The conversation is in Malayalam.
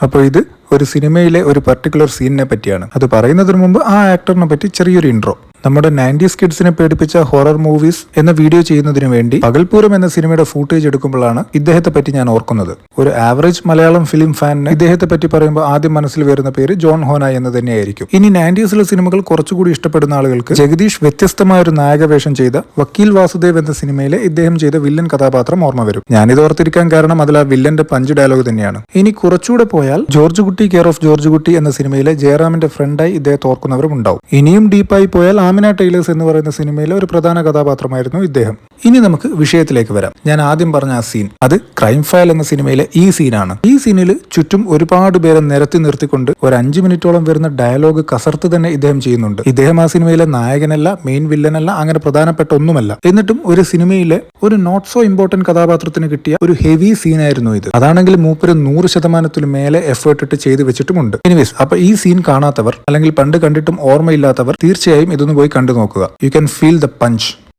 അപ്പോൾ ഇത് ഒരു സിനിമയിലെ ഒരു പർട്ടിക്കുലർ സീനിനെ പറ്റിയാണ്. അത് പറയുന്നതിന് മുമ്പ് ആ ആക്ടറിനെ പറ്റി ചെറിയൊരു ഇൻട്രോ. നമ്മുടെ 90s കിഡ്സിനെ പേടിപ്പിച്ച ഹൊറർ മൂവീസ് എന്ന വീഡിയോ ചെയ്യുന്നതിന് വേണ്ടി പകൽപൂരം എന്ന സിനിമയുടെ ഫൂട്ടേജ് എടുക്കുമ്പോഴാണ് ഇദ്ദേഹത്തെ പറ്റി ഞാൻ ഓർക്കുന്നത്. ഒരു ആവറേജ് മലയാളം ഫിലിം ഫാനിന് ഇദ്ദേഹത്തെ പറ്റി പറയുമ്പോൾ ആദ്യം മനസ്സിൽ വരുന്ന പേര് ജോൺ ഹോനായി എന്ന് തന്നെയായിരിക്കും. ഇനി 90സിലെ സിനിമകൾ കുറച്ചുകൂടി ഇഷ്ടപ്പെടുന്ന ആളുകൾക്ക് ജഗദീഷ് വ്യത്യസ്തമായ ഒരു നായകവേഷം ചെയ്ത വക്കീൽ വാസുദേവ് എന്ന സിനിമയിലെ ഇദ്ദേഹം ചെയ്ത വില്ലൻ കഥാപാത്രം ഓർമ്മ വരും. ഞാനിത് ഓർത്തിരിക്കാൻ കാരണം അതിൽ ആ വില്ലന്റെ പഞ്ച് ഡയലോഗ് തന്നെയാണ്. ഇനി കുറച്ചുകൂടെ പോയാൽ ജോർജ് കുട്ടി കെയർ ഓഫ് ജോർജ് കുട്ടി എന്ന സിനിമയിലെ ജയറാമിന്റെ ഫ്രണ്ടായി ഇദ്ദേഹത്തെ ഓർക്കുന്നവരും ഉണ്ടാവും. ഇനിയും ഡീപ്പായി പോയാൽ ആമിന ടൈലേഴ്സ് എന്ന് പറയുന്ന സിനിമയിലെ ഒരു പ്രധാന കഥാപാത്രമായിരുന്നു ഇദ്ദേഹം. ഇനി നമുക്ക് വിഷയത്തിലേക്ക് വരാം. ഞാൻ ആദ്യം പറഞ്ഞ ആ സീൻ, അത് ക്രൈം ഫയൽ എന്ന സിനിമയിലെ ഈ സീനാണ്. ഈ സീനിൽ ചുറ്റും ഒരുപാട് പേരെ നിരത്തി നിർത്തിക്കൊണ്ട് ഒരു 5 മിനിറ്റോളം വരുന്ന ഡയലോഗ് കസർത്ത് തന്നെ ഇദ്ദേഹം ചെയ്യുന്നുണ്ട്. ഇദ്ദേഹം ആ സിനിമയിലെ നായകനല്ല, മെയിൻ വില്ലനല്ല, അങ്ങനെ പ്രധാനപ്പെട്ട ഒന്നുമല്ല. എന്നിട്ടും ഒരു സിനിമയിലെ ഒരു നോട്ട് സോ ഇമ്പോർട്ടന്റ് കഥാപാത്രത്തിന് കിട്ടിയ ഒരു ഹെവി സീനായിരുന്നു ഇത്. അതാണെങ്കിൽ മൂപ്പര് 100% മേലെ എഫേർട്ട് ഇട്ട് ചെയ്ത് വെച്ചിട്ടുമുണ്ട്. എനിവേസ്, അപ്പൊ ഈ സീൻ കാണാത്തവർ അല്ലെങ്കിൽ പണ്ട് കണ്ടിട്ടും ഓർമ്മയില്ലാത്തവർ തീർച്ചയായും ഇതൊന്ന് പോയി കണ്ടു നോക്കുക. You can feel the punch.